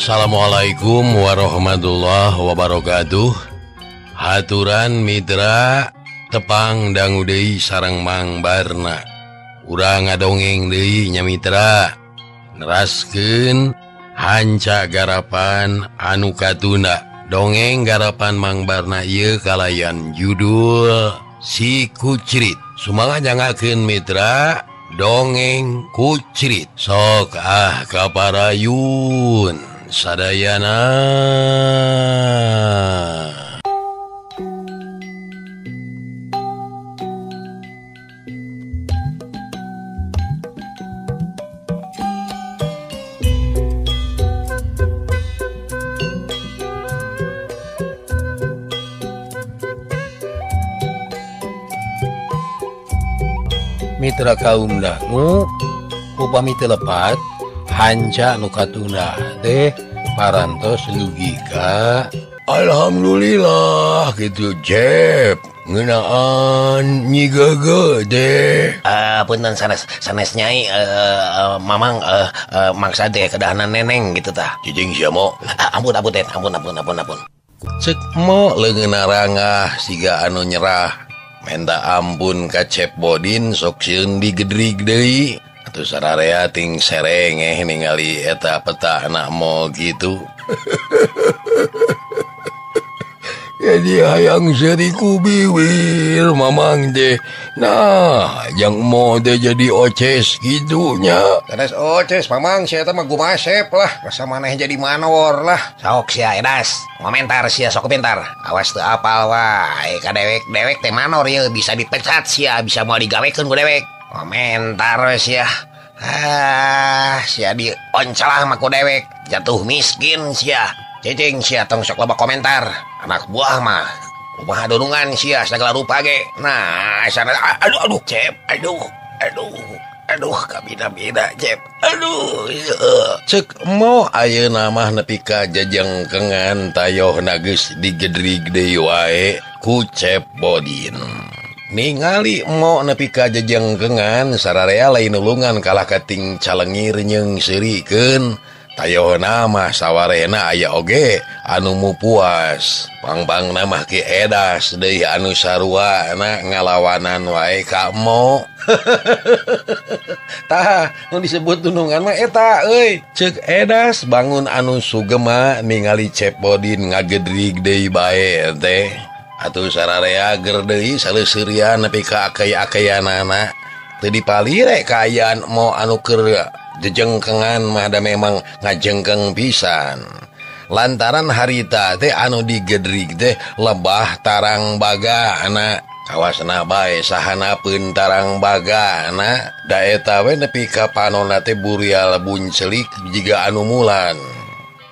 Assalamualaikum warahmatullahi wabarakatuh. Haturan Mitra tepang dangu deui sareng Mang Barna. Urang ngadongeng deui nya Mitra. Neraskeun hanca garapan anu katunda. Dongeng garapan Mang Barna ieu kalayan judul Si Kucrit. Sumaha jangakeun Mitra dongeng kucrit. Sok kaparayun sadayana. Mitra kaum dangu upami telepat hanca nu katunda teh parantos lugika. Alhamdulillah gitu Jep ngeunaan Nyi Gege deh. Punten sanes nyai mamang maksa teh kedahanan neneng gitu tah. Cicing sia mo. Ampun. Cek mo leungeun narangah siga anu nyerah. Minta ampun ka Cep Bodin sok sieun digedrig deui atuh sararea ting serengeh ningali eta peta anak mo gitu. Jadi hayang seri ku biwir mamang deh. Nah, yang mau deh jadi oces gitunya. Sanes oces mamang sia teh mah gumasep lah, rasa maneh jadi manor lah. Sok sia edas, komentar sia sok komentar. Awas teu apal wae ka dewek teh manor ye bisa dipecat sia, bisa mau digawekeun ku dewek. Komentar sia. Sia dioncelah mah ku dewek, jatuh miskin sia. Cicing sia tong sok loba komentar. Anak buah mah kumaha donungan sia sagala rupa ge. Nah, sana aduh Cep. Aduh kabina-bina Cep. Cek mo ayeuna mah nepi ka jajengkengan tayohna geus digedrig deui wae ku Cep Bodin. Ningali mo nepi ka jajengkengan sararea lain nulungan kalah kating calengir nyeung seurikeun. Tayohna mah sawarena aya oge anu mupuas. Pang-pangna mah ki edas deui anu saruana ngalawanan wae ka mo. Tah nu disebut tunungan mah eta euy. Ceuk edas bangun anu sugema ningali Cep Bodin ngagedrig deui bae teh. Atuh sararea ger deui saleuseurian nepi ka akaya-akayanana. Teu dipalire kaayaan mo anu keur jejengkengan mah da memang ngajengkeng pisan. Lantaran harita teh anu digedrig teh lebah tarang bagana. Kawasna bae sahanapeun tarang bagana. Da eta we nepi ka panonna teh burial buncelik jiga anu mulan.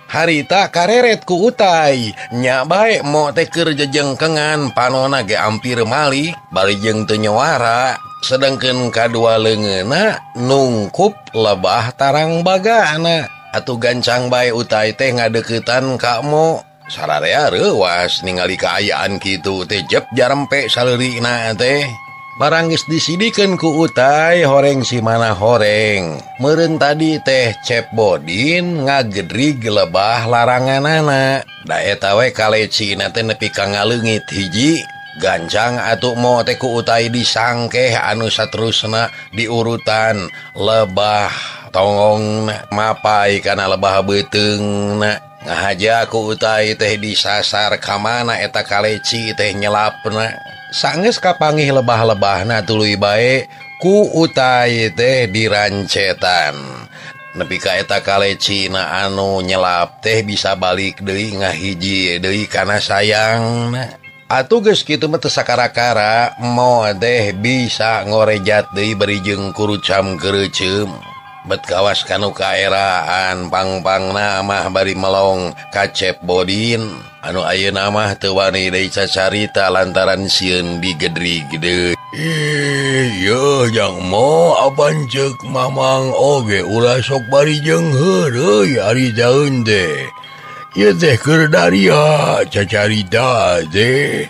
Harita kareret ku utai nya bae mo teh keur jejengkengan panonna ge ampir malik bari jeung teu nyawara. Sedangkan kadua leungeuna nungkup lebah tarang bagana. Atuh gancang bae utai teh ngadeuketan ka mo. Sararea reuwas ningali kaayaan kitu teh jep jarempe saleurina teh. Barang geus disidikeun ku utai horeng si mana horeng. Meureun tadi teh Cep Bodin ngagedrig lebah laranganana. Da eta we kalecina teh nepi ka ngaleungit hiji. Gancang atuh mo teh ku utai disangkeh anu saterusna diurutan lebah tongongna mapai kana lebah beuteungna. Ngahaja ku utai teh disasar ka mana eta kaleci teh nyelapna. Sanggeus kapanggih lebah-lebahna tuluy bae ku utai teh dirancetan. Nepi ka eta kalecina anu nyelap teh bisa balik deui ngahiji deui kana sayangna. Atuh geus kitu mah teu sakara-kara mo teh bisa ngorejat deui bari jeung kurucam keureceum. Bet kawas kanu kaeraan pang-pangna mah bari melong ka Cep Bodin. Anu ayeuna mah teu wani deui cacarita lantaran sieun digedrig deui. Ieu jang mo apan ceuk mamang oge ulah sok bari jeung heureuy ari daun teh. Ieu teh keur daria cacarita teh.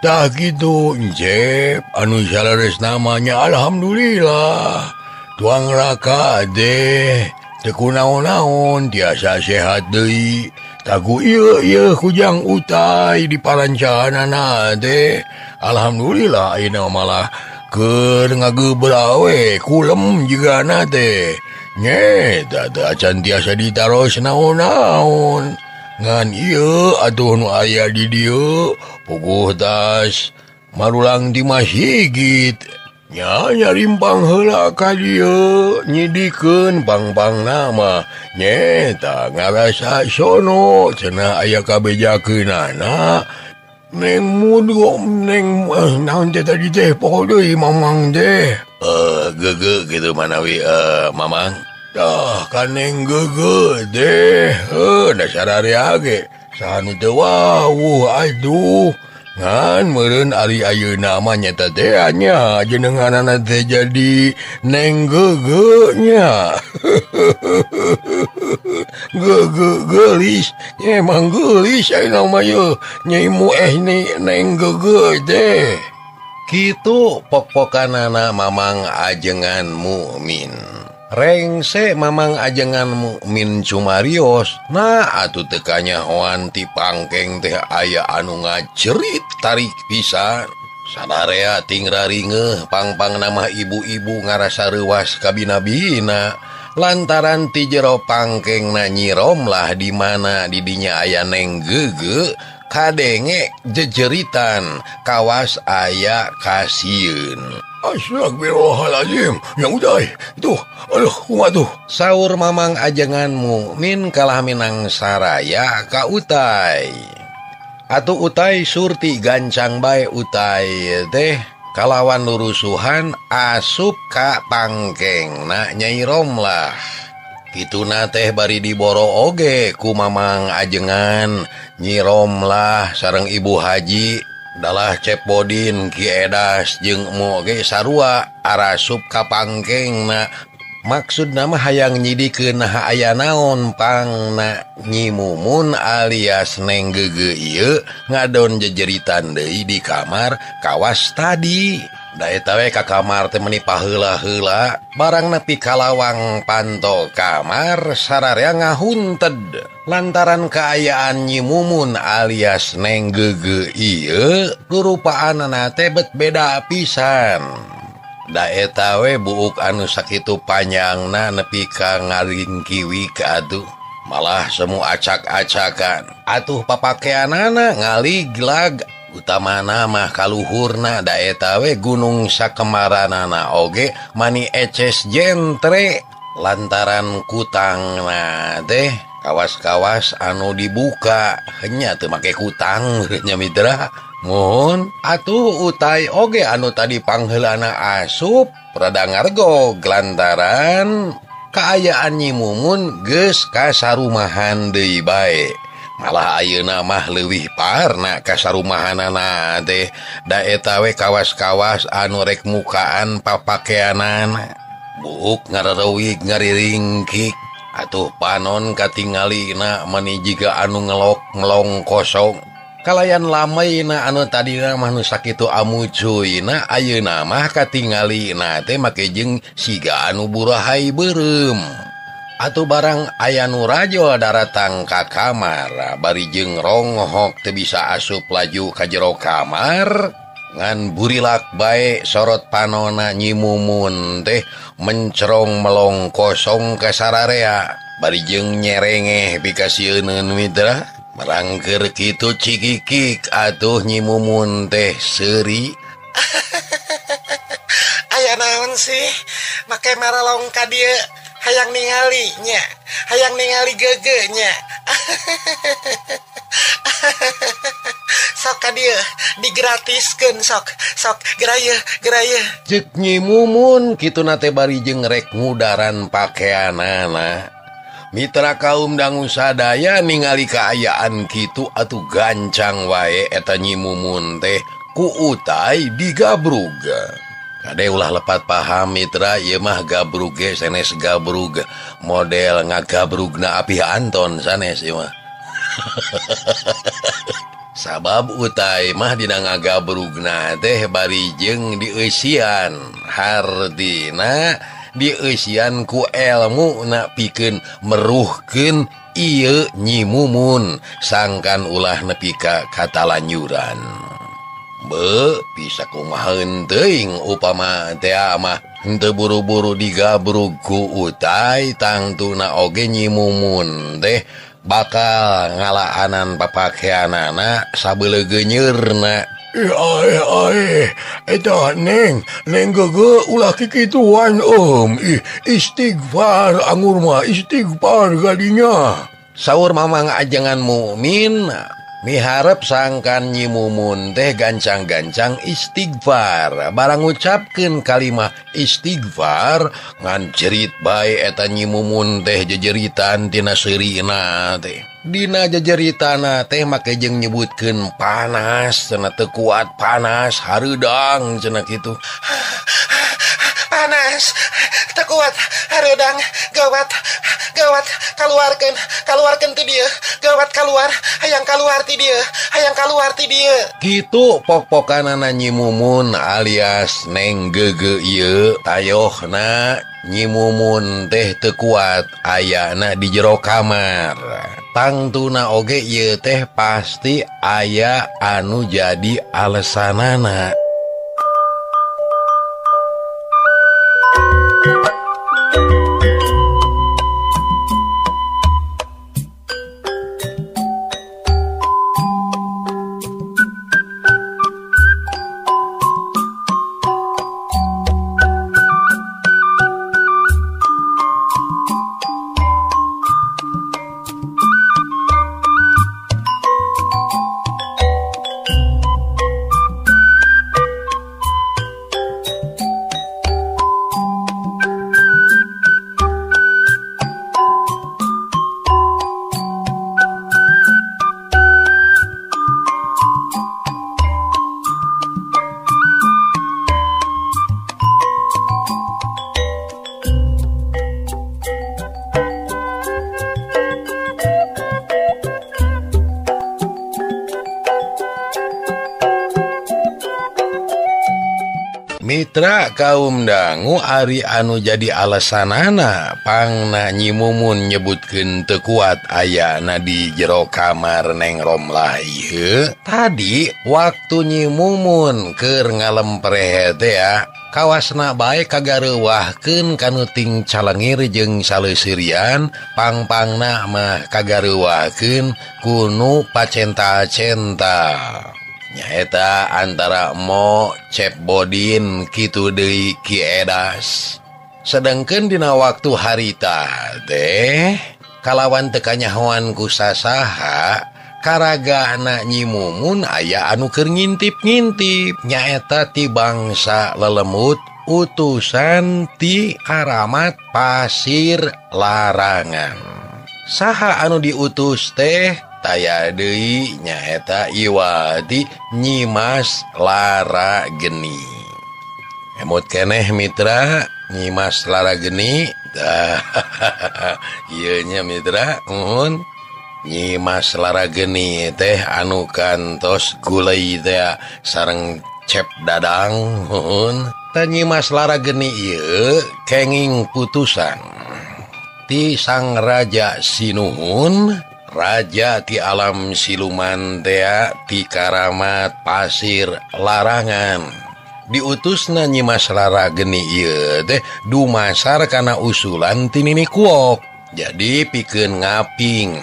Tah kitu Cep, anu saleres namanya alhamdulillah. Tuang raka deh teku naon-naon tiasa sehat deui. Tagu ieu kujang utai di parancanana teh. Alhamdulillah ayeuna malah keur ngagebrawe kulem jigana teh. Nyeta teh acan tiasa ditaros naon-naon. Ngan ieu atuh nu aya di dieu puguh tas marulang di masjid. Nya nyarimpang heula ka dieu nyidikeun pang-pang nama nyeta ngarasa sono cenah aya kabejakeunana. Neng mudo neng naon teh tadi teh poho deui mamang teh. Gege gitu manawi mamang. Dah kan neng gege teh. Dasar area ge sanu teu wawuh aduh. Ngan meureun ari ayeuna mah nyata teh nya jenenganana teh jadi Neng Gege nya. Gege gelis, emang gelis ayeuna mah yeuh. Nyai mu ni Neng Gege teh. Kitu pok-pokanana Mamang Ajengan Mukmin. Rengse Mamang Ajengan Mukmin cumarios. Nah atuh tekanya hoan ti pangkeng teh aya anu ngacerit tarik pisan. Sadarea ting raringeuh pang-pang nama ibu-ibu ngarasa reuwas kabina-bina. Lantaran ti jero pangkengna nyirom lah di mana didinya aya Neng Gege kadenge jejeritan kawas aya kasieun. Astagfirullahaladzim, yang udah itu, aduh, kumaha tuh. Saur Mamang Ajengan Mukmin kalah minang saraya ka Utai. Atuh Utai surti gancang bae Utai teh kalawan lurusuhan asup ka pangkengna Nyai Romlah. Kituna teh bari diboro oge ku Mamang Ajengan Nyi Romlah sareng Ibu Haji. Dalah Cepodin Ki Edas jeung Mo ge sarua arasup ka pangkengna. Maksudna mah hayang nyidikeun nah aya naon pangna Nyi Mumun alias Neng Gege ieu ngadon jejeritan deui di kamar kawas tadi. Da eta we ka kamar teh meuni paheula-heula barang nepi ka lawang panto kamar sararea ngahunted. Lantaran keayaan Nyi Mumun alias Neng Gege ieu rurupaanana teh bet beda pisan. Da eta we buuk anu sakitu panjangna nepi ka ngaringkiwi ka atuh. Malah semu acak-acakan. Atuh papakeanana ngaliglag utamana mah kaluhurna da eta we gunung sakemaranana oge mani eces jentre. Lantaran kutangna teh kawas-kawas anu dibuka hanya teu make kutang nya mitra. Mohon atuh Utai oge anu tadi pangheulana asup rada ngargog lantaran kaayaan Nyi Mumun geus kasarumahan deui bae. Malah ayeuna mah leuwih parna kasarumahanana teh da eta we kawas-kawas anu rek mukaan papakeanana. Buuk ngarareuwig ngariringkik. Atuh panon katingalina mani jiga anu ngelong kosong. Kalayan lameina anu tadina mah nu sakitu amucuina ayeuna mah katingalina teh make jeung siga anu burahay beureum. Atuh barang aya nu rajo daratang ka kamar bari jeung ronghok teu bisa asup laju ka jero kamar. Ngan burilak bae sorot panona Nyi Mumun teh mencerong melong kosong ka sararea bari jeung nyerengeh pikasieun mitra. Merangkeur kitu cikikik atuh Nyi Mumun teh seuri. Aya naon sih make maralong ka dieu hayang ningali nya hayang ningali Gege nya. Sok ka dieu digratiskeun sok gerayeuh Cek Nyi Mumun kituna teh bari jeung rek ngudaran pakeanana. Mitra kaum dangu sadaya ningali kaayaan kitu atuh gancang wae eta Nyi Mumun teh ku Utai digabrug. Kade ulah lepat paham mitra ieu mah gabrug ge sanes gabrug model ngagabrugna Apih Anton sanes ieu mah. Sabab Utai mah dina ngagabrugna teh bari jeung dieusian hartina dieusian ku elmu na pikeun meruhkeun ieu Nyi Mumun sangkan ulah nepi ka katalanyuran. Bisa kumahaen teuing upama teh mah henteu buru-buru digabrug ku utai tangtuna oge Nyi Mumun teh bakal ngalaanan papakeanana sabeuleu geunyeurna. Eta neng gege ulah kikituan istighfar anggur mah istighfar gadinya. Saur Mamang Ajengan Mukmin miharep sangkan Nyi Mumun teh gancang-gancang istighfar. Barang ngucapkeun kalimah istighfar ngan cerit bae eta Nyi Mumun teh jejeritan tina seurina teh. Dina jejeritana teh make jeung nyebutkeun panas cenah teu kuat panas hareudang cenah kitu. Panas teu kuat hareudang gawat keluarkeun ti dieu gawat hayang keluar ti dieu kitu pok-pokanana Nyi Mumun alias Neng Gege ieu tayohna Nyi Mumun teh teu kuat ayana di jero kamar. Tangtuna oge ieu teh pasti aya anu jadi alesanana. Mitra kaum dangu ari anu jadi alesanana pangna Nyi Mumun nyebutkeun teu kuat ayana di jero kamar Neng Romlah ieu. Tadi waktu Nyi Mumun keur ngalempreh teh kawasna bae kagareuwahkeun kanu ting calengir jeung saleuseurian pang-pangna mah kagareuwahkeun kunu pacenta-centa. Nyaeta antara Mo Cep Bodin kitu deui Ki Edas. Sedengkeun dina waktu harita teh kalawan teu kanyahoan ku sasaha karagana Nyi Mumun aya anu keur ngintip-ngintip nyaeta ti bangsa lelemut utusan ti Karamat Pasir Larangan. Saha anu diutus teh taya deui nyaeta Iwadi Nyimas Larageni. Emut keneh mitra Nyimas Larageni. Ieu nya mitra mun Nyimas Larageni teh anu kantos gulai teh sareng cep dadang mun. Ta Nyimas Larageni ieu kenging putusan ti Sang Raja Sinuhun, raja ti alam siluman tea ti Karamat Pasir Larangan. Diutusna Nyimas Larageni ieu teh dumasar kana usulan ti Nini Kuok. Jadi pikeun ngaping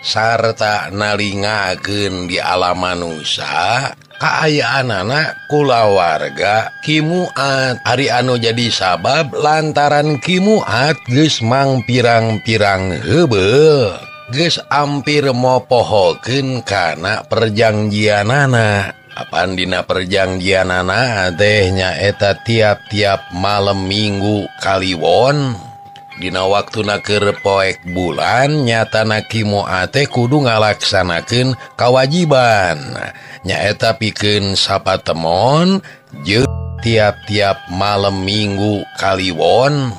sarta nalingakeun di alam manusia kaayaanana kulawarga Kimuat. Ari anu jadi sabab lantaran Kimuat geus mang pirang-pirang heubeul geus ampir mopohokeun kana perjanjianana. Apan dina perjanjianana teh nyaeta tiap-tiap malam Minggu Kaliwon dina waktuna keur poek bulan nyatana Kimuat teh kudu ngalaksanakeun kawajiban nyaeta pikeun sapatemon jeung tiap-tiap malam Minggu Kaliwon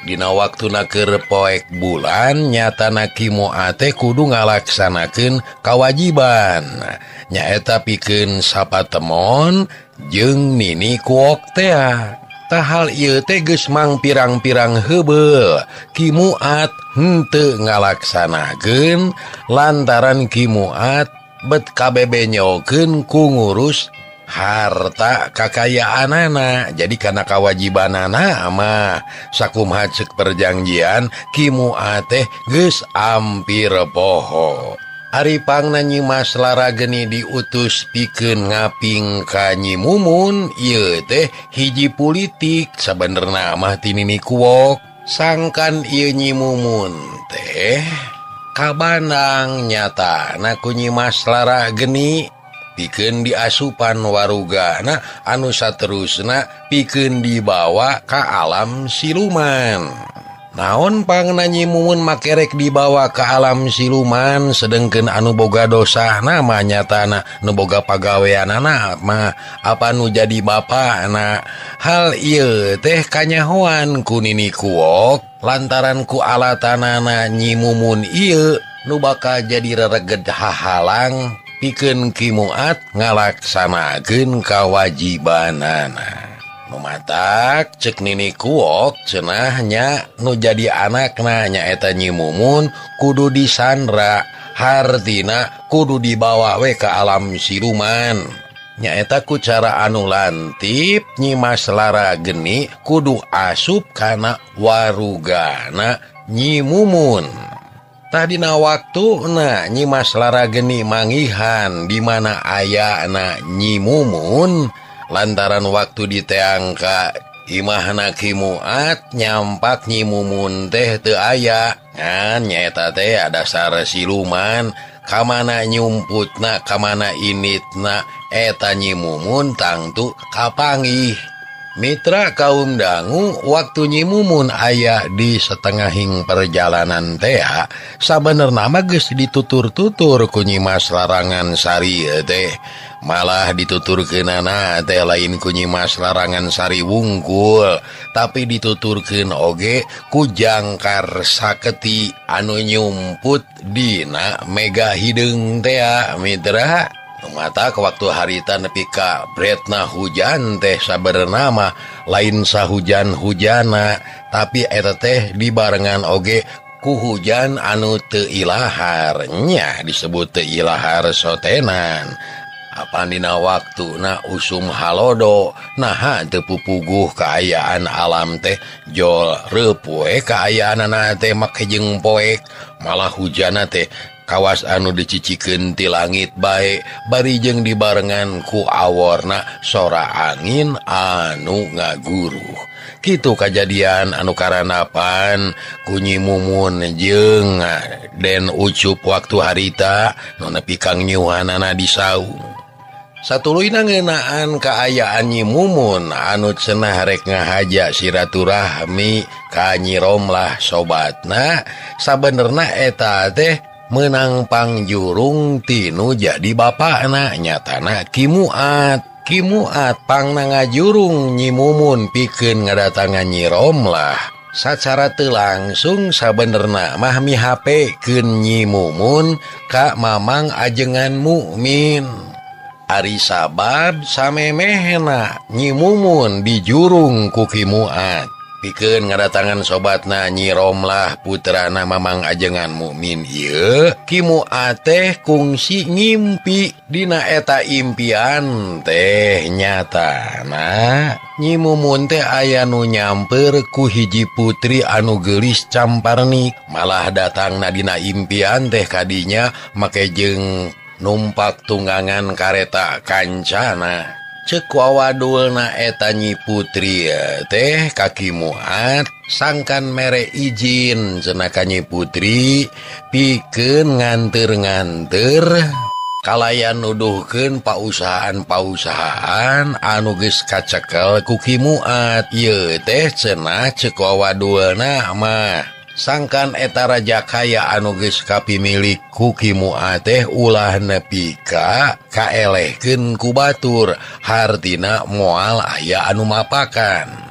dina waktuna keur poek bulan nyatana Kimuat teh kudu ngalaksanakeun kawajiban nyaeta pikeun sapatemon jeung Nini Kuok teh. tahal ieu teh geus mang pirang-pirang heubel Kimuat henteu ngalaksanakeun lantaran Kimuat bet kabebe nyokeun ku ngurus harta kakayaanana. Jadi karena kewajibanana mah sakumaha ceuk perjanjian Kimuat teh geus ampir poho. Ari pangna Nyi Mas Lara geni diutus pikeun ngaping ka Nyi Mumun, ieu teh hiji politik sabenerna mah ti Nini Kuok. Sangkan ieu Nyi Mumun teh kabandang nyatana ku Nyi Mas Lara geni pikeun diasupan warugana anu saterusna pikeun dibawa ka alam siluman. Naon pangna Nyi Mumun makerek dibawa ke alam siluman sedengkeun anu boga dosa nama nyatana nu boga pagaweanana mah apa nu jadi bapana. Hal ieu teh kanyahoan ku Nini Kuok lantaran ku alatanana Nyi Mumun ieu nu bakal jadi rereged hahalang pikeun Kimuat ngalaksanakeun kawajibanana. Matak cek Nini Kuok cenahnya nu jadi anakna nyaeta Nyi Mumun kudu disandra hartina kudu dibawa we ke alam siluman. Nyaeta ku cara anu lantip Nyi Mas Lara geni kudu asup kana warugana Nyi Mumun. Tadina waktu Nyi Mas Lara geni mangihan di mana ayana Nyi Mumun. Lantaran waktu diteang ka imahna Kimuat nyampak Nyi Mumun teh teu aya ngan nyaeta teh dasar siluman kamana nyumputna kamana initna eta Nyi Mumun tangtu kapanggih. Mitra kaum dangu waktu Nyi Mumun aya di setengahing perjalanan teh sabenerna mah geus ditutur-tutur ku Nyi Mas Larangan Sari teh. Malah dituturkeunana teh lain ku Nyi Mas Larangan Sari wungkul tapi dituturkeun oge ku jangkar saketi anu nyumput dina mega hideung teh mitra. Mata ke waktu harita nepi ka bretna hujan teh sabenerna mah lain sahujan-hujana tapi eta teh dibarengan oge ku hujan anu teu ilahar nya disebut teu ilahar sotenan. Apandina waktuna usum halodo naha teu pupuguh kaayaan alam teh jol reupoe kaayaanana teh make jeung poek malah hujana teh kawas anu dicicikeun ti langit bae bari jeung dibarengan ku aworna sora angin anu ngaguruh. Kitu kajadian anu karanapan ku Nyi Mumun jeung Den Ucup waktu harita nu nepi kang nyuhanana di saung. Satuluyna ngeunaan kaayaan Nyi Mumun anu cenah rek ngahaja silaturahmi ka Nyi Romlah sobatna sabenerna eta teh menang pangjurung tinu jadi bapakna nyatana Kimuat. Kimuat pangna ngajurung Nyi Mumun pikeun ngadatangan Nyi Romlah. Sacara teu langsung sabenerna mah mihapekeun Nyi Mumun ka mamang ajengan mukmin. Ari sabab samemehna Nyi Mumun dijurung ku Kimuat pikeun ngadatangan sobatna Nyi Romlah putrana mamang ajengan mukmin ieu. Kimuat teh kungsi ngimpi dina eta impian teh nyatana Nyi Mumun teh aya nu nyamper ku hiji putri anu geulis camparnik malah datangna dina impian teh kadinya make jeung numpak tunggangan kareta kancana. Ceuk wawadulna eta Nyi putri teh ka Kimuat sangkan mere izin cenah ka Nyi putri pikeun nganteur-nganteur kalayan nuduhkeun pausahaan-pausahaan anu geus kacekel ku Kimuat. Ieu teh cenah ceuk wawadulna mah sangkan eta raja kaya anu geus kapimilik ku Kimuat teh ulah nepi ka kaelehkeun ku batur hartina moal aya anu mapakan.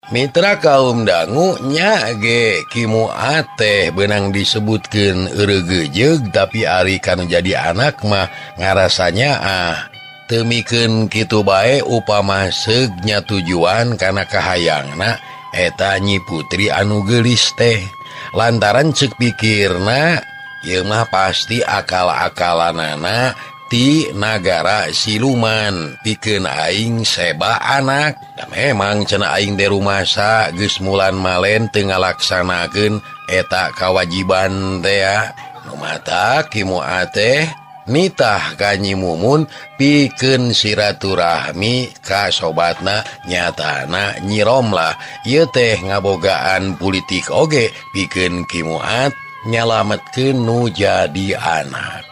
Mitra kaum dangu nya ge Kimuat teh beunang disebutkeun euregeujeg tapi ari kanu jadi anak mah ngarasanya Temikeun kitu bae upama segnya tujuan kana kahayangna eta Nyi Putri anu geulis teh. Lantaran ceuk pikirna ieu mah pasti akal-akalanana ti nagara siluman pikeun aing seba anak. Da memang cenah aing teh rumasa geus mulan malen teu ngalaksanakeun eta kawajiban teh ya. Nu mata kimu teh nitah ka Nyi Mumun pikeun silaturahmi ka sobatna nyatana Nyi Romlah. Ieu teh ngabogaan politik oge pikeun kimuat nyalametkeun nu jadi anak.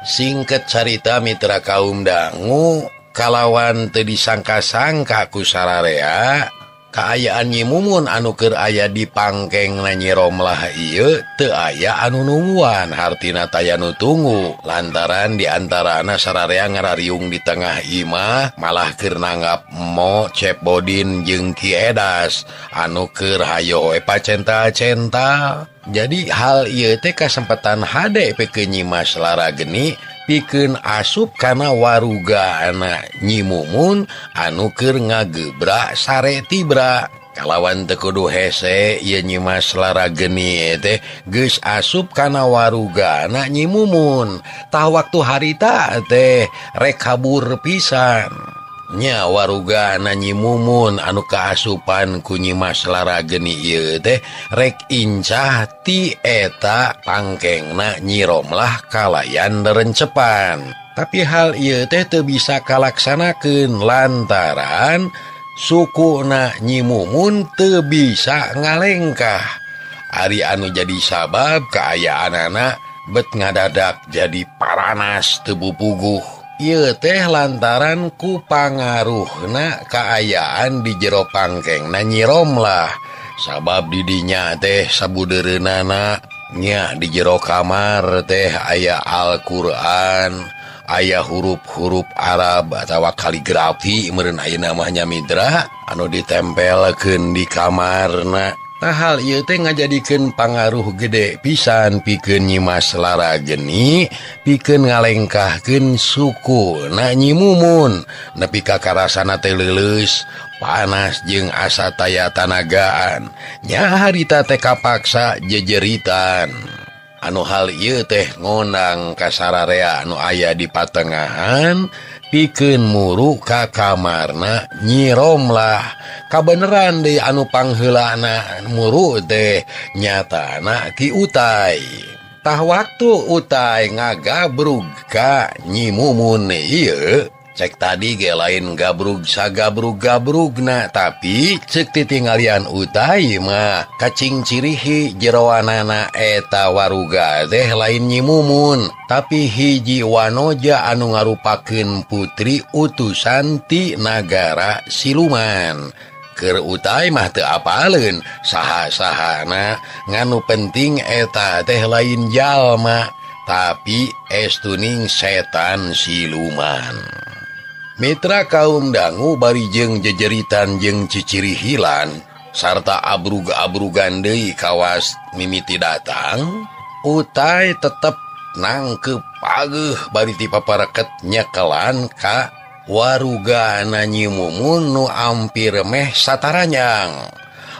Singket carita mitra kaum dangu, kalawan teu disangka-sangka ku sararea kaayaan Nyi Mumun anu keur aya di pangkengna Nyi Romlah ieu teu aya anu nungguan, hartina taya nu tunggu. Lantaran diantarana sararea ngarariung di tengah imah malah keur nanggap Mo Cepodin jeung Ki Edas anu keur hayo we pacenta-centa. Jadi hal ieu teh kasempatan hade pikeun Nyi Mas Larageni pikeun asup kana warugana Nyi Mumun anu keur ngagebrak sare tibra. Kalawan teu kudu hese ieu Nyi Mas Larageni teh geus asup kana warugana Nyi Mumun. Tah waktu harita teh rek kabur pisan. Nya warugana Nyi Mumun anu kaasupan ku Nyi Mas Larageni ieu teh rek incah ti eta pangkengna Nyi Romlah kalayan derencepan. Tapi hal ieu teh teu bisa kalaksanakeun lantaran sukuna Nyi Mumun teu bisa ngalengkah. Ari anu jadi sabab kaayaanana bet ngadadak jadi paranas teu bupuguh. Ieu teh lantaran ku pangaruhna kaayaan di jero pangkengna Nyi Romlah. Sabab di dinya teh sabudeureunana nya di jero kamar teh aya Al-Qur'an, aya huruf-huruf Arab atawa kaligrafi meureun ayeuna mah nya mitra anu ditempelkeun di kamarna. Tah hal ieu teh ngajadikeun pangaruh gede pisan pikeun Nyi Mas Larageni pikeun ngalengkahkeun sukuna Nyi Mumun nepi ka karasana teh leuleus, panas jeung asa taya tanagaan. Nya harita teh kapaksa jejeritan. Anu hal ieu teh ngondang ka sararea anu aya di patengahan pikeun muru ka kamarna Nyi Romlah. Kabeneran deui anu pangheulana muru teh nyatana Ki Utai. Tah waktu Utai ngagabrug ka Nyi Mumun ieu cek tadi ge lain gabrug sagabrug-gabrugna, tapi ceuk titingalian Utai mah kacing cirihi jeroanana eta waruga teh lain Nyi Mumun, tapi hiji wanoja anu ngarupakeun putri utusan ti nagara siluman. Keur Utai mah teu apaleun saha-sahana, nganu penting eta teh lain jalma tapi estuning setan siluman. Mitra kaum dangu bari jeung jejeritan jeung cicirihilan sarta abrug-abrugan deui kawas mimiti datang, Utai tetep nangkep pageuh bari ti papareket nyekelan ka warugana Nyi Mumun nu ampir meh sataranjang.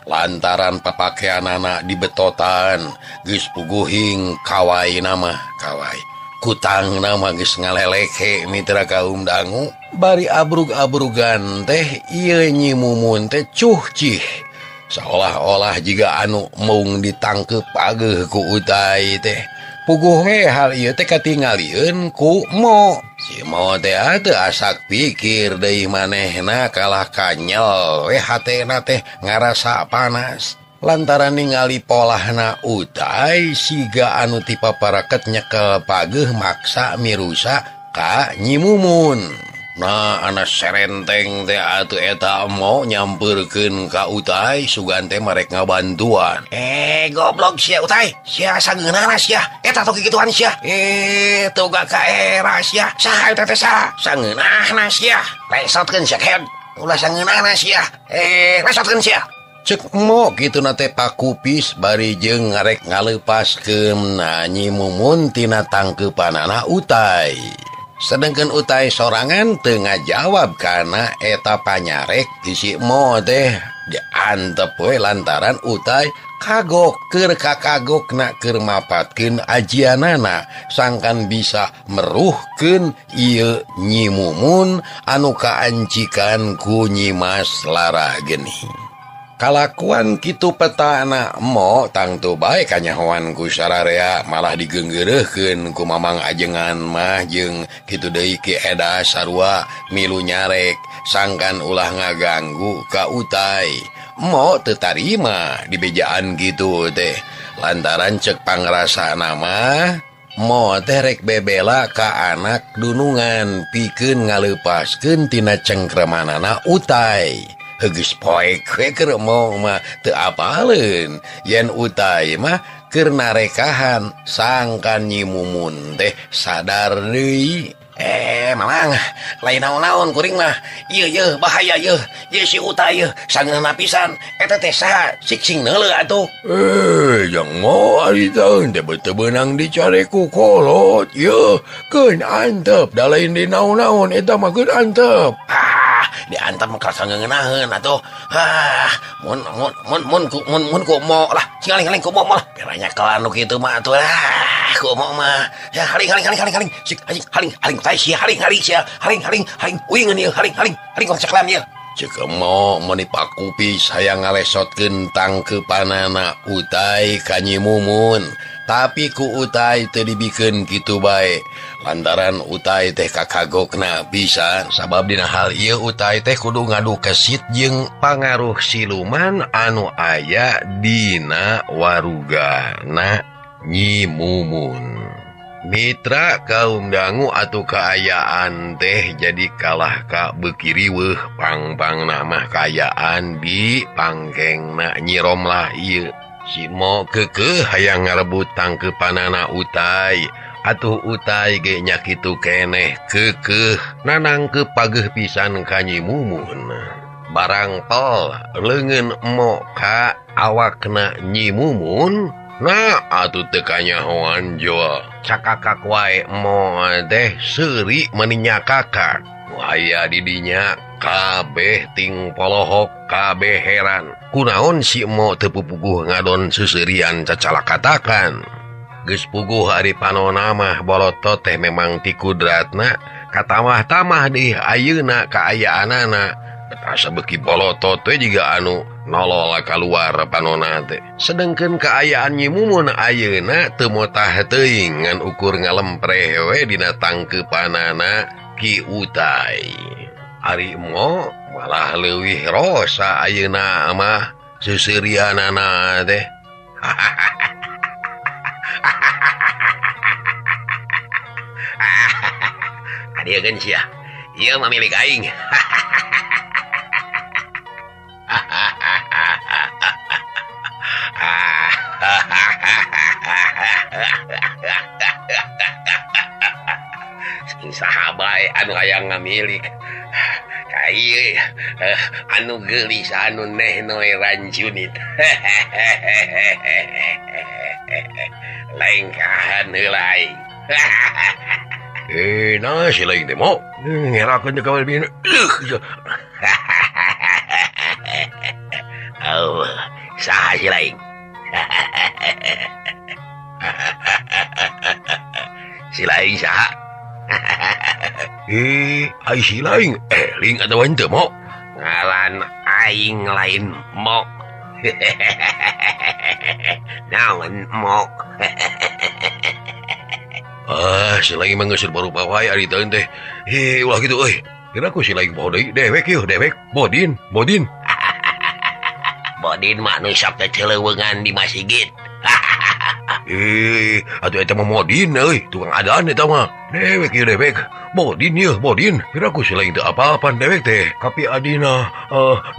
Lantaran papakeanana dibetotan geus puguhing kawai nama kawai. Kutang nama geus ngaleleke mitra kaum dangu. Bari abrug-abrugan teh ieu Nyi Mumun teh cuhcih. Seolah-olah jiga anu mung ditangkep pageuh ku Utai teh. Puguh we hal ieu teh katingalieun ku Mo. Si Mo teh teu asak pikir deui manehna kalah kanyel we hatena teh ngarasa panas. Lantaran ningali polahna Utai siga anu ti paparaket nyekel pageuh maksa mirusa ka Nyi Mumun. Nah anak serenteng teh atuh eta Mo nyamperkeun ka Utai sugan teh marek ngabantuan. Goblok sia Utai, sia sangeunana sia, eta toki gituan sia. Tuga ka era sia, saha eta teh saha? Sangeunana sia, resotkeun sia keod. Ulah sangeunana sia, resotkeun sia. Cek Mo kitu nate pakupis bari jeung ngarek ngaleupaskeun Nyi Mumun tina tangkeupanana Utai. sedangkan utai sorangan tengah jawab karena eta panyarek si Mo teh diantep we lantaran utai kagok keur kakagok nak keur mapatkeun ajianana sangkan bisa meruhkeun ieu Nyi Mumun anu kaancikan ku Nyi Mas Larah geni. Kalakuan kitu petana Mo tangtu bae kanyahoan ku sararea malah digeunggeureurkeun ku Mamang Ajengan mah jeung kitu deui Ki Eda sarua milu nyarek sangkan ulah ngaganggu ka utai. Mo teu tarima dibejaan gitu teh lantaran cek pangrasana mah Mo teh rek bebela ka anak dunungan pikeun ngaleupaskeun tina cengkremanana utai. Geus poek we keur Mo mah teu apaleun yen utai mah keur narekahan sangkan Nyi Mumun teh sadar deui. Mamang, lain naon-naon kuring mah. Ieu bahaya ieu si utai ieu sangeuna pisan. Eta teh saha sing neuleuh atuh. Jang Mo ari teh teu beunang dicare ku kolot ieu keun antep da lain di naon-naon eta mah keun antep. Diantep mah sangeuneunaheun atuh. Mun ku Mo lah. Singaling ku Mo lah. Piranya kelan nu kitu mah atuh lah. Ku Mo mah. Ya haling. Sik haling sia haling uingeun ieu haling kocaklan ieu. Ceuk Mo mun dipakupis hayang ngalesotkeun tangkeupanana utai ka Nyi Mumun. Tapi ku utai teu dibikeun kitu bae. Lantaran utai teh kakagokna pisan sabab dina hal ieu utai teh kudu ngadu kesit jeung pangaruh siluman anu aya dina warugana Nyi Mumun. Mitra kaum dangu atuh kaayaan teh jadi kalah ka beuki riweuh pang namah kaayaan di pangkengna Nyi Romlah ieu. Si Mo keukeuh hayang ngarebut tangkeupanana utai. Atuh utai ge nya kitu keneh keukeuh nanangkeup pageuh pisan ka Nyi Mumun. Barang pol leungeun Mo ka awakna Nyi Mumun. Nah, atuh teu kanyahoan joal. Cakakak wae Mo teh seuri meuni nyakakak. Aya di dinya kabeh ting polohok kabeh heran. Kunaon si Mo teu pupuguh ngadon seuserian cacalakatakan. Geus puguh ari panonna mah bolotot teh memang ti kudratna katamah-tamah deui ayeuna kaayaanana. Asa beuki bolotot teh jiga anu nolol kaluar panonna teh. Sedengkeun kaayaan Nyi Mumun ayeuna teu motah teuing ngan ukur ngalempreh we dina tangkeupanana Ki Utai. Ari Mo malah leuwih rosa ayeuna mah seuserianana teh. Adieun sia. Ieu mah milik aing. Sahabat anu hayang ngamilik kai anu geulis anu neh noe rancunit lain kahan heulai. Nah si lain teh Mo ngerakeun jeung ka bini. Oh, saha si lain? Si lain saha? Ai si lain ling atawa henteu Mo? Ngaran aing lain Mo. Naon Mo? Si lain mah geus barupa wae ari teh teh. Ulah kitu euy. Kira ku si lain poho deui dewek yeuh dewek. Bodin. Bodin mah nu sok teh celeuweungan di masjid. Atuh eta mah Modin euy, tukang adan eta mah. Dewek ieu dewek. Bodin yeuh, Bodin. Pira ku si lain teu apal-apal dewek teh. Kapi adina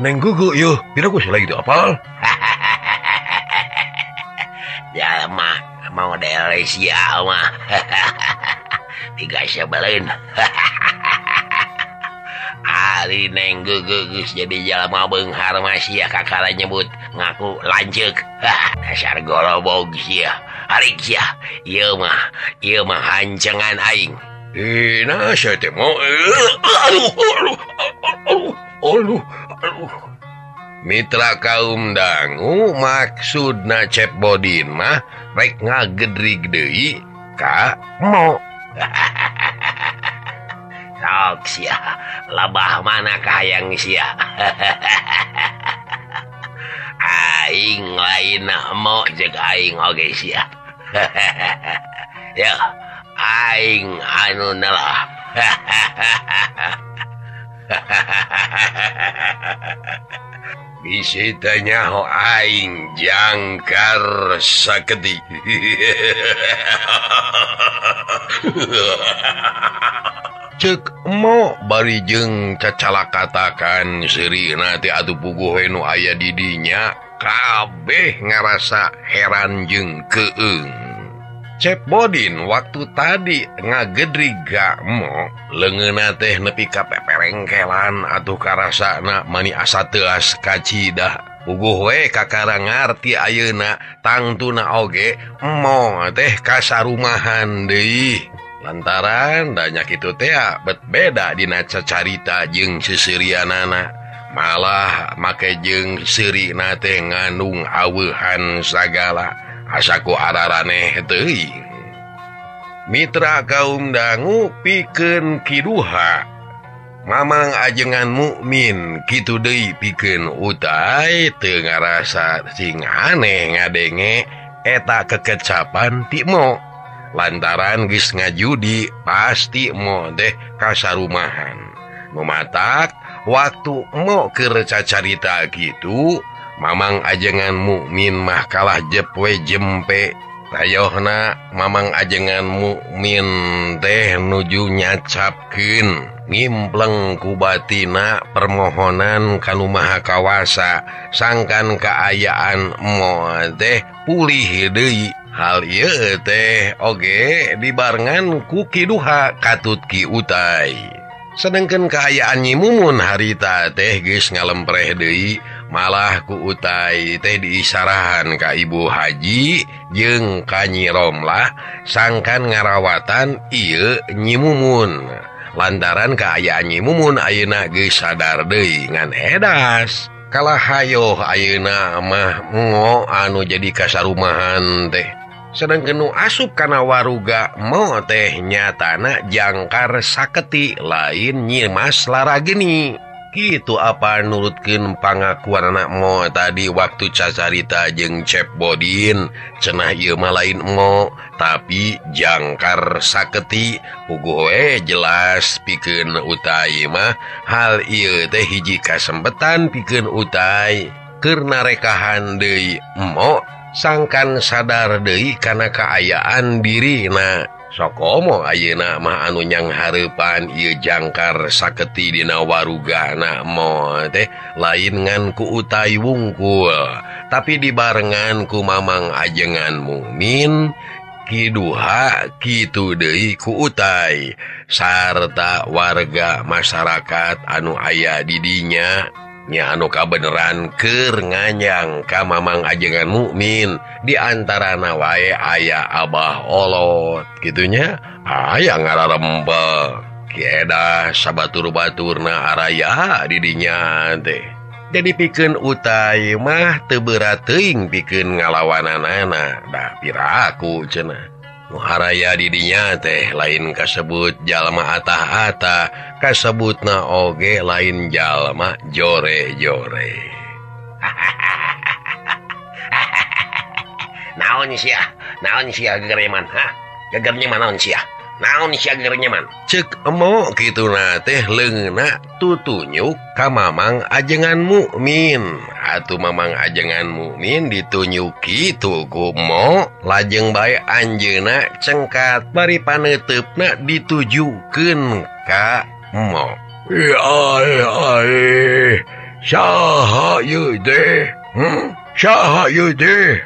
Neng Geuge yeuh, pira ku si lain teu apal. Ya mah model sia mah. Tiga sebeleun. Ari Neng Geuge geus jadi jalma beunghar mah sia kakara nyebut ngaku lanceuk. Dasar golobog sia. Ari sia, ieu mah hancengan aing. Nah saya teh mau aduh. Mitra kaum dangu maksudna Cep Bodin mah rek ngagedrig deui ka mo. Sok sia, labah mana kahayang sia. Aing lain mo jeung aing oge sia. Ya, aing anu nalah. Bisa tanya ho aing jangkar saketi. Cek mo bari jeung cacala katakan seurina teh atuh puguh we nu aya di dinya kabeh ngarasa heran jeung keung. Cep Bodin waktu tadi ngagedrig gak mo leungeunna teh nepi ka peperengkelan atuh karasana mani asa teuas kacidah. Puguh we kakarangar ti ayeuna tangtuna oge mo teh kasarumahan deui. Lantaran banyak itu teh bet beda dina cacarita jeung seserianana. Malah make jeung seurina teh ngandung aweuhan sagala. Asaku araraneh teuing. Mitra kaum dangu pikeun kiduha. Mamang ajengan mukmin kitu deui pikeun utai teu ngarasa sing aneh ngadenge eta kekecapan ti mo. Lantaran geus ngajudi pasti mo teh kasarumahan. Mematak waktu mo keur cacarita kitu, mamang ajengan mukmin mah kalah jepwe jempe. Rayohna mamang ajengan mukmin teh nuju nyacapkeun ngimpleng ku batina permohonan kanu maha kawasa sangkan kaayaan mo teh pulih deui. Hal ieu teh oge dibarengan ku kiduha katut ki utai. Sedengkeun kaayaan Nyi Mumun harita teh geus ngalempreh deui, malah ku utai teh diisarahan ka Ibu Haji jeung ka Nyi Romlah sangkan ngarawatan ieu Nyi Mumun. Lantaran kaayaan Nyi Mumun ayeuna geus sadar deui ngan edas. Kalah hayo ayeuna mah ngo anu jadi kasarumahan teh. Sedangkeun nu asup kana waruga mo teh nyatana jangkar saketi lain Nyi Mas Larageni. Kitu apa nurutkeun pangakuan anak mo tadi waktu cacarita jeung Cep Bodin. Cenah ieu mah lain mo tapi jangkar saketi. Puguh we jelas pikeun utai mah hal ieu teh hiji kasempetan pikeun utai keur narekahan deui mo sangkan sadar deui kana kaayaan dirina. Sokomo ayeuna mah anu nyang hareupan ieu jangkar saketi dina warugana mo teh lain ngan ku utai wungkul, tapi dibarengan ku mamang ajengan mukmin kiduha kitu deui ku utai sarta warga masyarakat anu aya di dinya. Nya anu kabeneran keur nganyang ka mamang ajengan mukmin di antarana wae aya Abah Olot gitunya, aya ngararempe kieda sabatur-baturna araya di dinya teh. Jadi pikeun utai mah teu berat teuing pikeun ngalawananana da piraku cenah. Nu haraya di dinya teh lain kasebut jalma atah-atah, kasebutna oge lain jalma jore-jore. Naon sia gegereman, ha? Gegernya mana naon sia? Naon sia gegernya man? Cek emo kituna teh leungeunna tutunyuk ka mamang ajengan mukmin. Atuh mamang ajengan mukmin ditunjuk kitu ku mo, lajeng bae anjeunna cengkat bari paneutupna ditujukeun ka mo. Saha ieu teh? Saha ieu teh?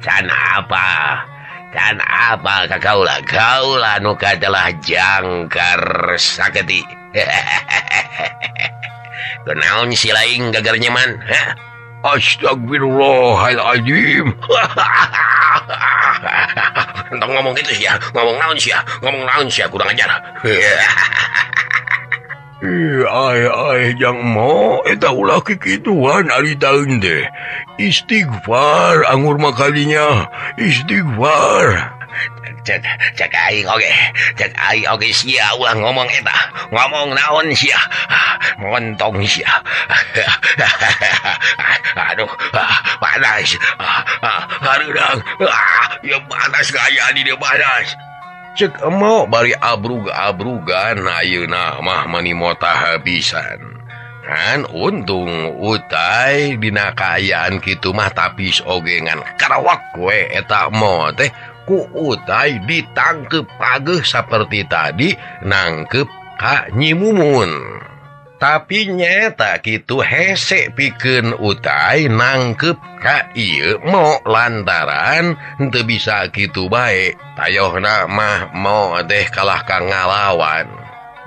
Can apa kaula nu kadalah jangkar saketi. Kunaon si laing gagarnya man, ha? Astagfirullahaladzim. Entong ngomong gitu sih ya, ngomong naon sih ya, kurang ajar. Ay, jang mo, eta ulah kikituan ari taun deh. Istighfar, anggur makalinya, istighfar. Cek aing oge sia ulah ngomong eta, ngomong naon sia, ngontong sia. Aduh, panas, harudang, ya panas gaya di dia panas. Cek emo bari abrug-abrugan ayeuna mah manimota habisan. Kan untung utai dina kaayaan kitu mah tapis oge ngan karawak we eta emo teh ku utai ditangkep pageuh saperti tadi nangkep ka Nyi Mumun. Tapi nyata kitu hese pikeun utai nangkep ka ieu mo lantaran teu bisa kitu bae tayohna mah mo teh kalah ka ngalawan.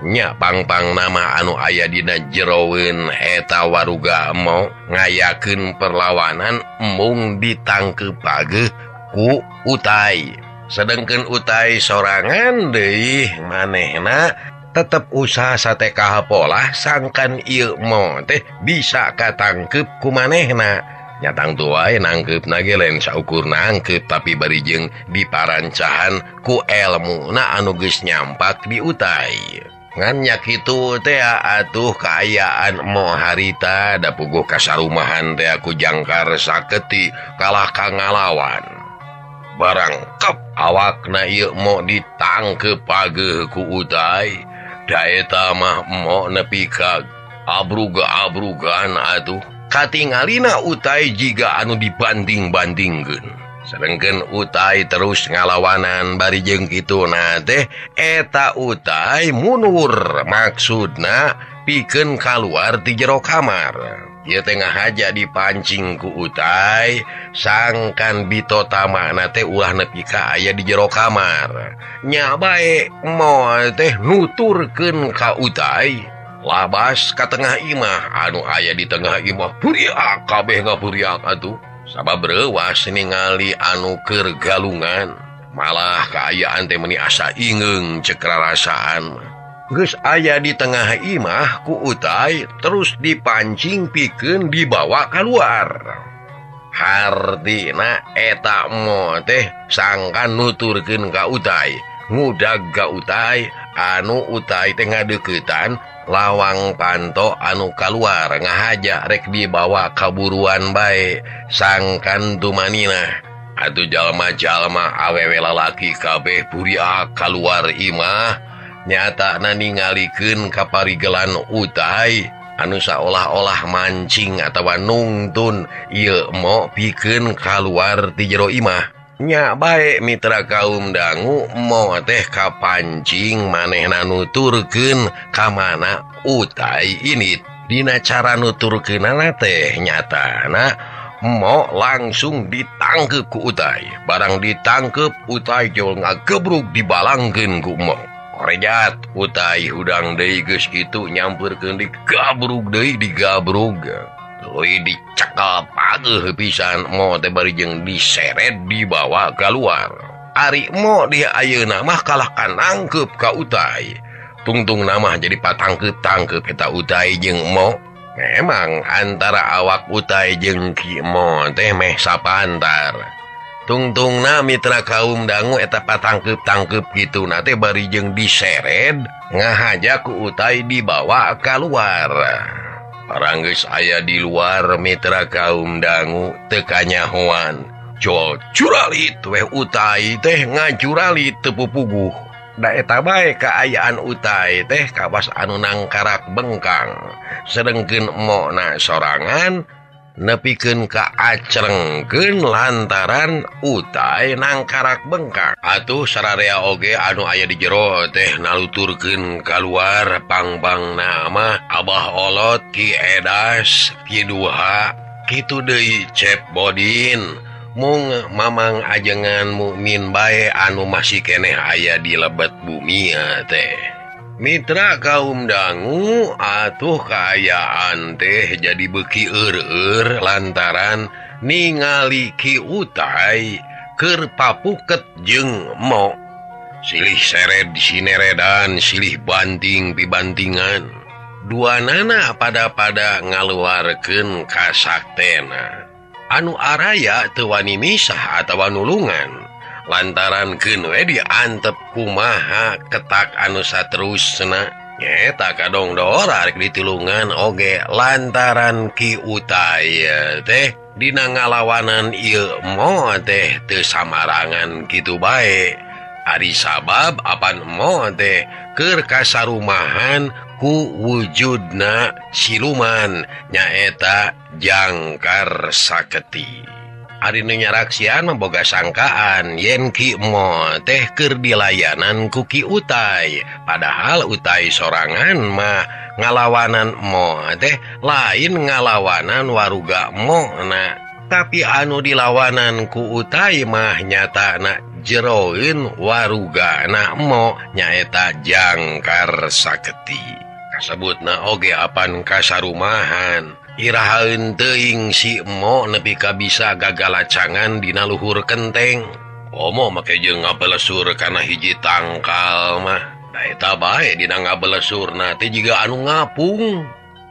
Nya pangpang nama anu aya dina jeroeun eta waruga mo ngayakeun perlawanan mung ditangkep pageuh ku utai. Sedengkeun utai sorangan deui manehna tetep usaha sateka pola sangkan ieu mo teh bisa katangkep ku manehna. Nyatang tuai nangkep nage lain saukur nangkep tapi bari jeung diparancahan ku elmuna anu geus nyampak di utai. Ngan nya kitu teh atuh kaayaan mo harita da puguh kasarumahan teh aku jangkar saketi kalah ka ngalawan. Barang kep awakna ieu mo ditangkep pageuh ku utai. Da eta mah mo nepi ka abruga-abrugan atuh katingalina utai jiga anu dibanding-bandingkeun. Sedengkeun utai terus ngalawanan bari jeung kituna teh eta utai mundur maksudna pikeun kaluar ti jero kamar. Ieu teh ngahaja dipancing ku utai sangkan bitotamana teh ulah nepi ka aya di jero kamar. Nya bae mo teh nuturkeun ka utai labas ka tengah imah anu aya di tengah imah buriak kabeh ngaburiak atuh. Sabab reuwas ningali anu keur galungan malah kaayaan teh meuni asa ingeung cek rarasaan. Geus aya di tengah imah ku utai terus dipancing pikeun dibawa keluar. Hartina eta mo teh sangkan nuturkeun ka utai ngudag ka utai anu utai teh ngadeuketan lawang panto anu kaluar ngahaja rek dibawa kaburuan bae sangkan tumanina atuh jalma-jalma awewe lalaki kabeh buriak kaluar imah. Nyata ningalikeun kaparigelan utai anu saolah-olah mancing atawa nungtun ieu mo pikeun kaluar ti jero imah. Nya bae mitra kaum dangu mo teh kapancing manehna nuturkeun ka mana utai ini. Dina cara nuturkeunana teh nyatana mo langsung ditangkep ku utai. Barang ditangkep utai jol ngagebrug dibalangkeun ku mo. Korejat utai hudang deui geus kitu nyamperkeun digabrug deui digabrug. Tuluy dicekal pageuh pisan mo teh bari jeung diseret dibawa keluar. Ari mo dia ayeuna mah kalah kanangkep ka utai. Tungtung namah jadi patangkep-tangkep eta utai jeung mo. Memang antara awak utai jeung ki mo teh meh sapantar. Tungtungna mitra kaum dangu eta patangkep-tangkep kitu nate bari jeung diseret ngahaja ku utai dibawa keluar. Parang geus aya di luar mitra kaum dangu teu kanyahoan. Jol curalit weh utai teh ngacuralit teu pupuguh. Da eta bae kaayaan utai teh kawas anu nangkarak bengkang. Sedengkeun emona sorangan nepikeun ka acrengkeun lantaran utai nangkarak bengkak. Atuh sararea oge anu aya di jero teh naluturkeun kaluar pangpangna mah Abah Olot Ki Edas Ki Duha kitu deui Cep Bodin. Mung mamang ajengan mukmin bae anu masih keneh aya di lebet bumi teh. Mitra kaum dangu atuh kaayaan teh jadi beki eur lantaran ningali ki utai keur papuket jeung mo silih seret sineredan silih banting pibantingan dua nana pada ngaluarkeun kasaktena anu araya teu wani misah atawa nulungan lantaran keun we diantep kumaha ketak anu saterusna nyeta kadong dora rek ditulungan oge lantaran Ki Utai teh dina ngalawanan ieu mo teh teu samarangan kitu bae. Ari sabab apan mo teh keur kasarumahan ku wujudna siluman nyaeta Jangkar Saketi. Ari nu nyaraksian memboga sangkaan yen Ki Mo teh keur dilayanan ku Ki Utai, padahal Utai sorangan mah ngalawanan mo teh lain ngalawanan waruga mo na. Tapi anu dilawanan ku Utai mah nyatana jeroeun warugana mo nyaeta Jangkar Saketi. Kasebutna oge apan kasarumahan irahaeun teuing si mo nepi ka bisa gagalacangan dina luhur kenteng. Omo make jeung ngabelesur kana hiji tangkal mah da eta bae dina ngabelesurna teh jiga anu ngapung.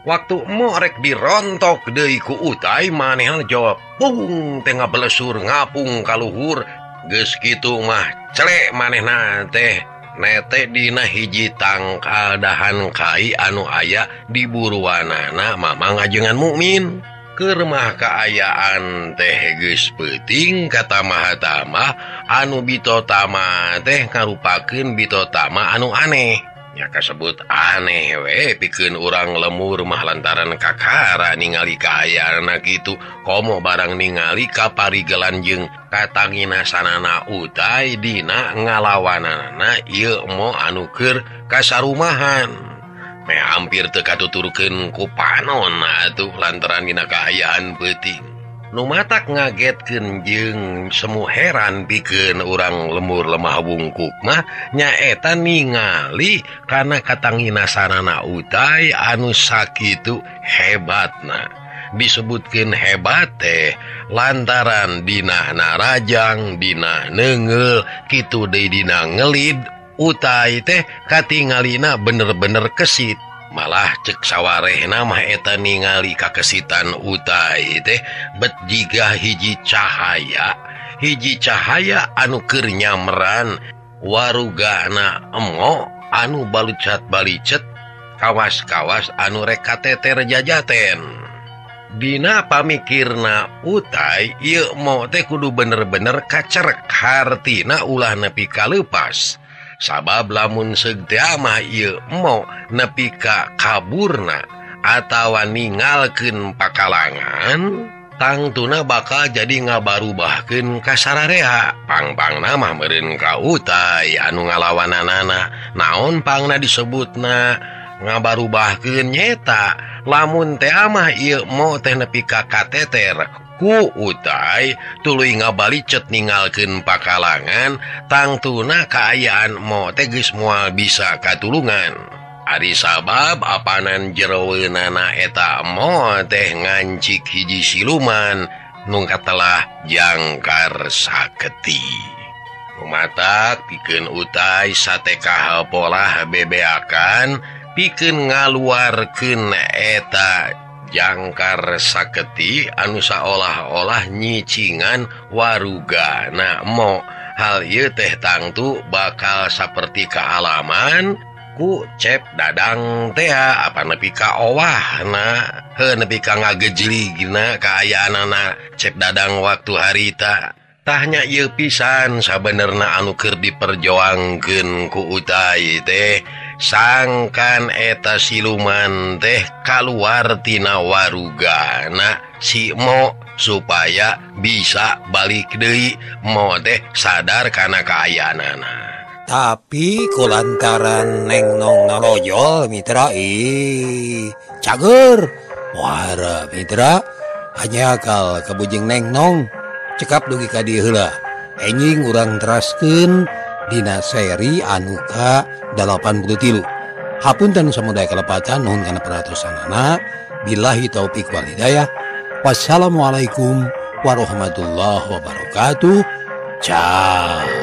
Waktu mo rek dirontok deui ku Utai manehna jawab pung teh ngabelesur ngapung ka luhur. Geus kitu mah celek manehna teh nete dina hiji tangkal dahan kai anu aya di buruanana mamang ajengan mukmin. Keur mah kaayaan teh geus peuting kata mahatama anu bitotama teh ngarupakeun bitotama anu aneh. Ya kasebut aneh we pikeun urang lemur mah lantaran kakara ningali kaayaana kitu komo barang ningali kaparigelan jeung katangina sanana Utai dina ngalawanana ieu mo anu keur kasarumahan. Me hampir teu katuturkeun ku panon atuh lantaran dina kaayaan peuting. Nu matak ngagetkeun jeung semu heran pikeun urang lemur lemah wungkuk mah nyaeta ningali kana katangina sanana Utai anu sakitu hebatna. Disebutkeun hebat teh lantaran dina narajang dina neungeul kitu deui dina ngelid Utai teh katingalina bener-bener kesit. Malah cek sawarehna mah eta ningali kakesitan Utai teh bet jiga hiji cahaya anu keur nyamran warugana emo anu balicet kawas-kawas anu rek kateter jajaten. Dina pamikirna Utai ieu mo teh kudu bener-bener kacerek hartina ulah nepi ka leupas. Sabab lamun seug teh mah ieu mo nepi ka kaburna atawa ningalkeun pakalangan tangtuna bakal jadi ngabarubahkeun ka sararea. Pang-pangna mah meureun ka Utai anu ngalawananana. Naon pangna disebutna ngabarubahkeun nyeta lamun teh mah ieu mo teh nepi ka kateter ku Utai tuluy ngabalicet ningalkeun pakalangan tangtuna kaayaan mo teh geus moal bisa katulungan. Ari sabab apanan jeroeunana eta mo teh ngancik hiji siluman nu katelah Jangkar Saketi. Rumatak pikeun Utai sateka polah bebeakan pikeun ngaluarkeun eta Jangkar Saketi anu saolah-olah nyicingan warugana mo. Hal ieu teh tangtu bakal saperti kaalaman ku Cep Dadang teh apa nepi ka owahna nepi ka ngagejligna kaayaanana Cep Dadang waktu harita. Tahnya ieu pisan sabenerna anu keur diperjuangkeun ku Utai teh sangkan eta siluman teh kaluar tina warugana si mo supaya bisa balik deui mo teh sadar kana kaayaanana. Tapi kulantaran Neng Nong nalojol mitra cager wara mitra hanya akal kabujeng Neng Nong cekap dugi ka dieu heula enjing urang teraskeun dina seri anu ka 83. Hapunten samudaya kalepatan nuhun kana perhatosanana. Billahi taufik wal hidayah. Wassalamualaikum warahmatullahi wabarakatuh. Ciao.